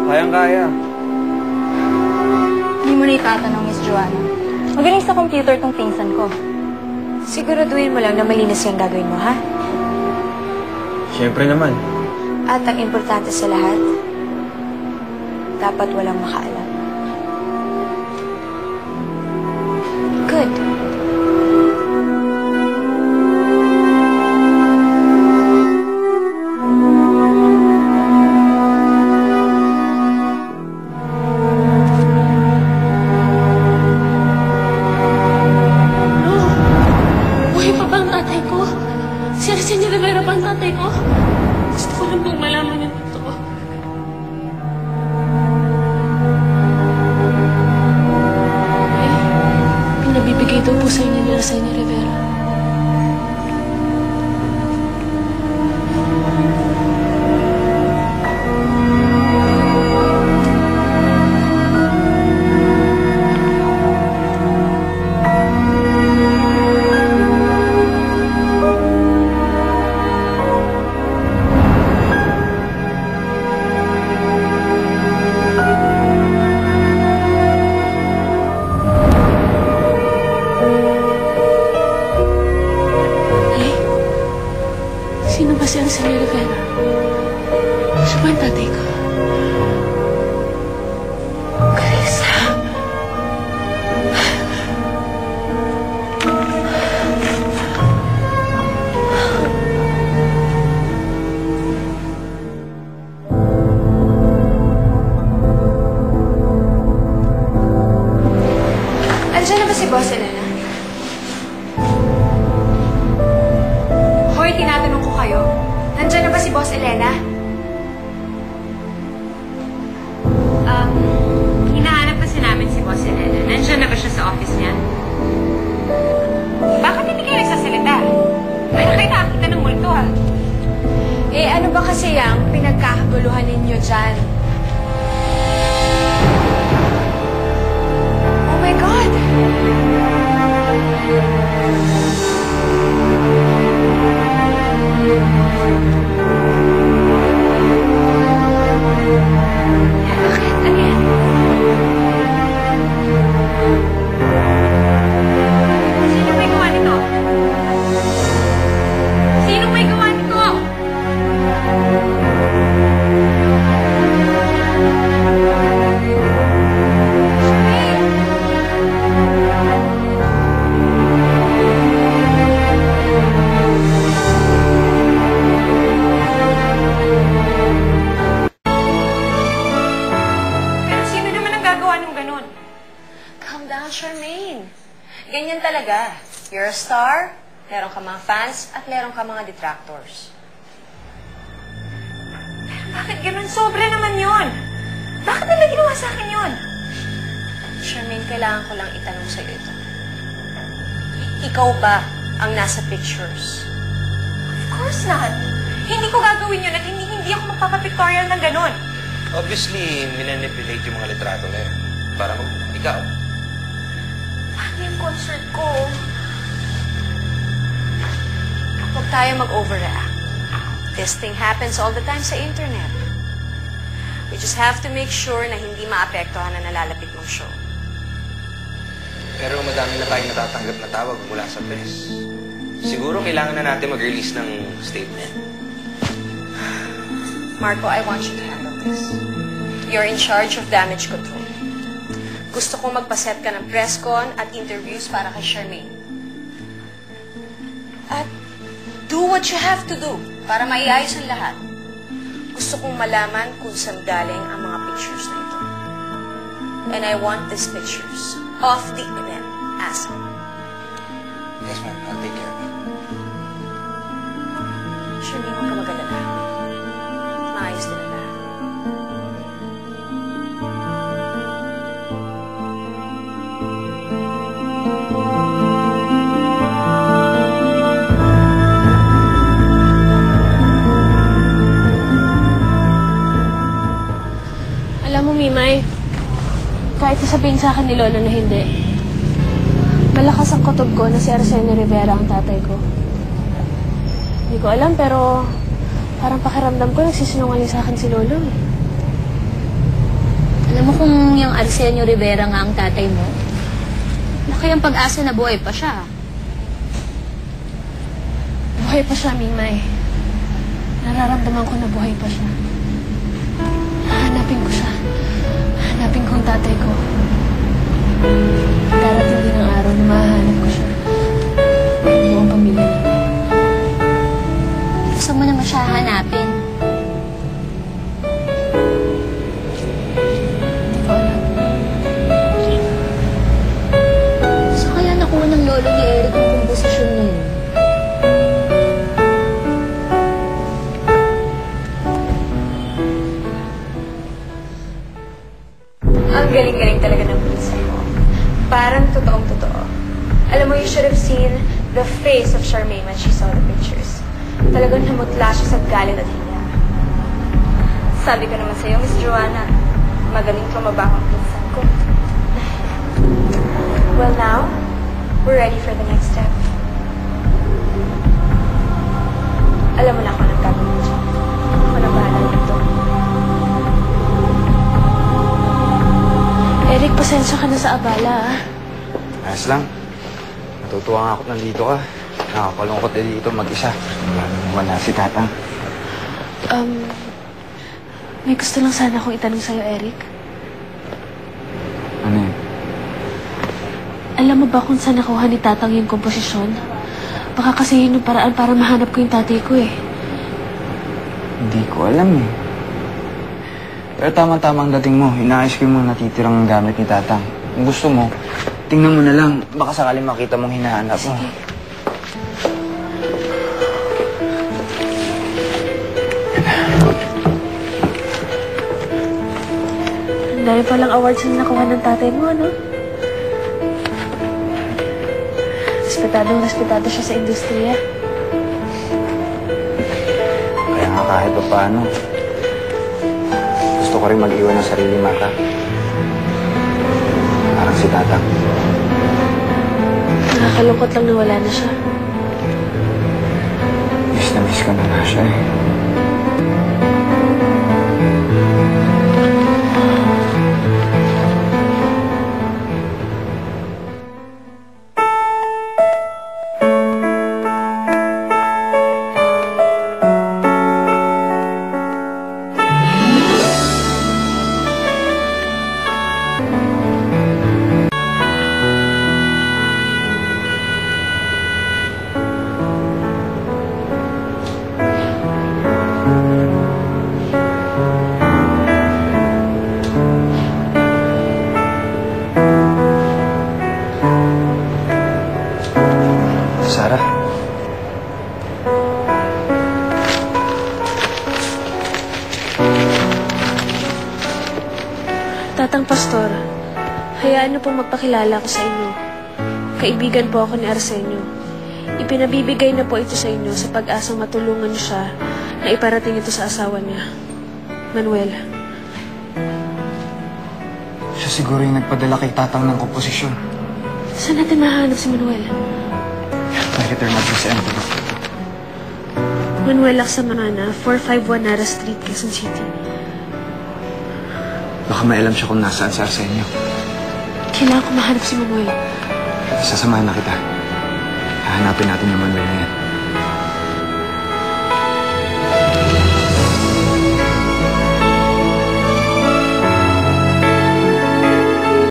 Kayang-kaya. Hindi mo na itatanong, Miss Joanna. Magaling sa computer tong pinsan ko. Siguraduhin mo lang na malinis yung gagawin mo, ha? Siyempre naman. At ang importante sa lahat, dapat walang makaalam. Good. Gusto ko lang pong malaman yung totoo. Pinabibigay daw po sa inyo ni Arsenia Rivera. Sino ba si Arsenia Rivera? Siya ba ang tatay ko? Carissa. Andiyan na ba si Boss Elena? Hoy, tinatanong ko kayo. Nandiyan na ba si Boss Elena? Hinahanap kasi namin si Boss Elena. Nandiyan na ba siya sa office niya? Bakit hindi kayo nagsasalita? Ay, nakita ng multo, ha? Eh, ano ba kasi yung pinagkakaguluhan ninyo dyan? Oh my God! Bakit? Ano yan? Sino may gawa nito? Sino may gawa nito? Pero sino naman ang gagawa ng ganun? Calm down, Charmaine. Ganyan talaga. You're a star, meron ka mga fans, at meron ka mga detractors. Bakit ganun? Sobra naman yun. Bakit nila ginawa sa akin yun? Charmaine, kailangan ko lang itanong sa'yo ito. Ikaw ba ang nasa pictures? Of course not. Hindi ko gagawin yun at hindi ako magpapapictorial ng ganun. Obviously, minanipulate yung mga litrato na yun. Para ikaw. Paano yung concert ko? Huwag tayo mag-overreact. This thing happens all the time sa internet. We just have to make sure na hindi maapektuhan na nalalapit mong show. Pero madami na tayong natatanggap na tawag mula sa press. Siguro kailangan na natin mag-release ng statement. Marco, I want you to handle this. You're in charge of damage control. Gusto kong magpaset ka ng press con at interviews para kay Charmaine. At do what you have to do para maiayos ang lahat. Gusto kong malaman kung saan galing ang mga pictures na ito. And I want these pictures of the event ASAP. Yes, ma'am. I'll take care of it. Charmaine, huwag ka mag-alala. Maayos din ang lahat. Alam mo, Mimay, kahit sasabihin sa akin ni Lolo na hindi, malakas ang kutob ko na si Arsenia Rivera ang tatay ko. Hindi ko alam, pero parang pakiramdam ko nagsisinungaling sa akin si Lolo. kung yung Arsenio Rivera nga ang tatay mo, laki ang pag-asa na buhay pa siya. Buhay pa siya, Mimay. Nararamdaman ko na buhay pa siya. Hanapin ko siya. Hanapin ko ang tatay ko. Darating din ang araw na mahanap ko siya. Buong pamilya namin. Gusto mo naman siya hanapin. Hindi ko alam. Saan kaya nakuha ng lolo ni Eric ang komposisyon na yun? Ang galing-galing talaga ng pinsan mo. Parang totoong-totoo. Alam mo, you should have seen the face of Charmaine when she saw the pictures. Talagang namutla siya sa galit at hiya. Sabi ko naman sa'yo, Miss Joanna, magaling tumabang ang pinsan ko. Well, now, we're ready for the next step. Alam mo na kung anong gagawin mo dyan. Ako na bahala dito. Eric, pasensya ka na sa abala, ah. Ayos lang. Natutuwa nga ako nandito ka. Nakakalungkot na dito mag-isa. Wala si Tatang. May gusto lang sana akong itanong sa'yo, Eric. Ano yun? Alam mo ba kung saan nakuha ni Tatang yung komposisyon? Baka kasi yun yung paraan para mahanap ko yung tatay ko, eh. Hindi ko alam eh. Pero tama-tama ang dating mo. Inaayos ko yung mga natitirang gamit ni Tatang. Kung gusto mo, tingnan mo na lang. Baka sakaling makita mong hinahanap mo. Sige. Ang dami palang awards na nakuha ng tatay mo, ano? Respetado siya sa industriya. Kaya nga kahit pa paano, gusto ko rin mag-iwan ng sarili mata. Parang si Tatang. Nakakalungkot lang na wala na siya. Miss na miss ko na nga siya eh. Sarah. Tatang Pastor, hayaan niyo pong magpakilala ko sa inyo. Kaibigan po ako ni Arsenio. Ipinabibigay na po ito sa inyo sa pag-asang matulungan niyo siya na iparating ito sa asawa niya, Manuel. Siya siguro yung nagpadala kay Tatang ng komposisyon. Saan natin mahanap si Manuel? Marketer natin sa envelope. Manuel Laksamana, 451 Nara Street, Quezon City. Baka may alam siya kung nasaan si Arsenio. Kailangan ko mahanap si Manuel. Sasamahan na kita. Hahanapin natin yung Manuel na yan.